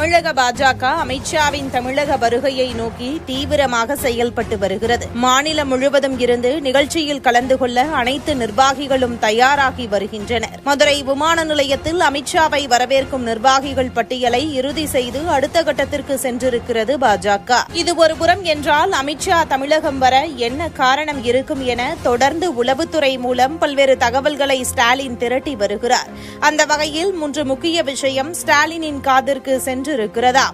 தமிழக பாஜக அமித்ஷாவின் தமிழக வருகையை நோக்கி தீவிரமாக செயல்பட்டு வருகிறது. மாநிலம் முழுவதும் இருந்து நிகழ்ச்சியில் கலந்து கொள்ள அனைத்து நிர்வாகிகளும் தயாராகி வருகின்றனர். மதுரை விமான நிலையத்தில் அமித்ஷாவை வரவேற்கும் நிர்வாகிகள் பட்டியலை இறுதி செய்து அடுத்த கட்டத்திற்கு சென்றிருக்கிறது பாஜக. இது ஒருபுறம் என்றால், அமித்ஷா தமிழகம் வர என்ன காரணம் இருக்கும் என தொடர்ந்து உளவுத்துறை மூலம் பல்வேறு தகவல்களை ஸ்டாலின் திரட்டி வருகிறார். அந்த வகையில் 3 முக்கிய விஷயம் ஸ்டாலினின் காதிற்கு சென்றிருக்கிறதா?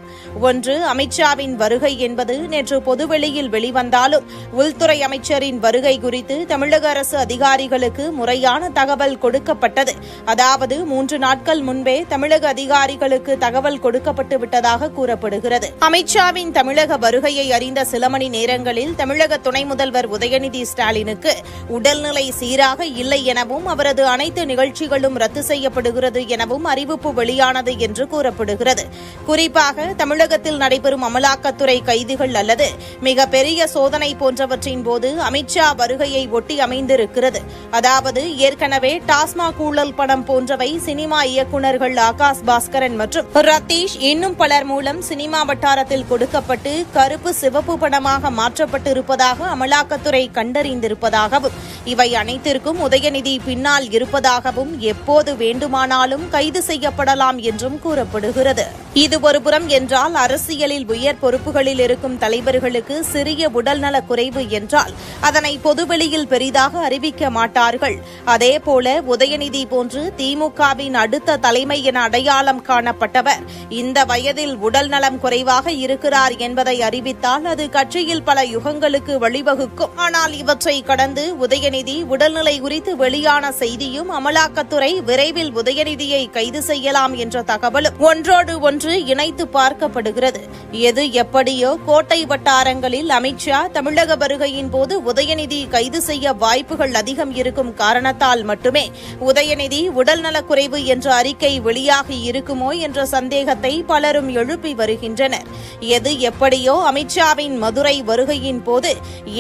ஒன்று, அமித்ஷாவின் வருகை என்பது நேற்று பொதுவெளியில் வெளிவந்தாலும் உள்துறை அமைச்சரின் வருகை குறித்து தமிழக அரசு அதிகாரிகளுக்கு முறையான தகவல் கொடுக்கப்பட்டது. அதாவது 3 நாட்கள் முன்பே தமிழக அதிகாரிகளுக்கு தகவல் கொடுக்கப்பட்டு விட்டதாக கூறப்படுகிறது. அமித்ஷாவின் தமிழக வருகையை அறிந்த சில மணி நேரங்களில் தமிழக துணை முதல்வர் உதயநிதி ஸ்டாலினுக்கு உடல்நிலை சீராக இல்லை எனவும் அவரது அனைத்து நிகழ்ச்சிகளும் ரத்து செய்யப்படுகிறது எனவும் அறிவிப்பு வெளியானது என்று கூறப்படுகிறது. குறிப்பாக தமிழகத்தில் நடைபெறும் அமலாக்கத்துறை கைதுகள் அல்லது மிகப்பெரிய சோதனை போன்றவற்றின் போது அமித்ஷா வருகையை ஒட்டி அமைந்திருக்கிறது. அதாவது ஏற்கனவே டாஸ்மாக் ஊழல் பணம் போன்றவை சினிமா இயக்குநர்கள் ஆகாஷ் பாஸ்கரன் மற்றும் ரத்தீஷ் இன்னும் பலர் மூலம் சினிமா வட்டாரத்தில் கொடுக்கப்பட்டு கருப்பு சிவப்பு பணமாக மாற்றப்பட்டு இருப்பதாக அமலாக்கத்துறை கண்டறிந்திருப்பதாகவும் இவை அனைத்திற்கும் உதயநிதி பின்னால் இருப்பதாகவும் எப்போது வேண்டுமானாலும் கைது செய்யப்படலாம் என்றும் கூறப்படுகிறது. இது ஒருபுறம் என்றால், அரசியலில் உயர் பொறுப்புகளில் இருக்கும் தலைவர்களுக்கு சிறிய உடல்நலக் குறைவு என்றால் அதனை பொதுவெளியில் பெரிதாக அறிவிக்க மாட்டார்கள். அதேபோல உதயநிதி போன்று திமுகவின் அடுத்த தலைமை என அடையாளம் காணப்பட்டவர் இந்த வயதில் உடல்நலம் குறைவாக இருக்கிறார் என்பதை அறிவித்தால் அது கட்சியில் பல யுகங்களுக்கு வழிவகுக்கும். ஆனால் இவற்றை கடந்து உதயநிதி உடல்நிலை குறித்து வெளியான செய்தியும் அமலாக்கத்துறை விரைவில் உதயநிதியை கைது செய்யலாம் என்ற தகவலும் ஒன்றோடு ஒன்று இணைத்து பார்க்கப்படுகிறது. எது எப்படியோ கோட்டை வட்டாரங்களில் அமித்ஷா தமிழக வருகையின் போது உதயநிதி கைது செய்ய வாய்ப்புகள் அதிகம் இருக்கும் காரணத்தால் மட்டுமே உதயநிதி உடல்நலக் குறைவு என்ற அறிக்கை வெளியாகி இருக்குமோ என்ற சந்தேகத்தை பலரும் எழுப்பி வருகின்றனர். எது எப்படியோ அமித்ஷாவின் மதுரை வருகையின் போது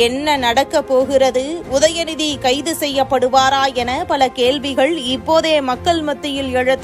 என்ன நடக்கப் போகிறது, உதயநிதி கைது செய்யப்படுவாரா என பல கேள்விகள் இப்போதே மக்கள் மத்தியில் எழ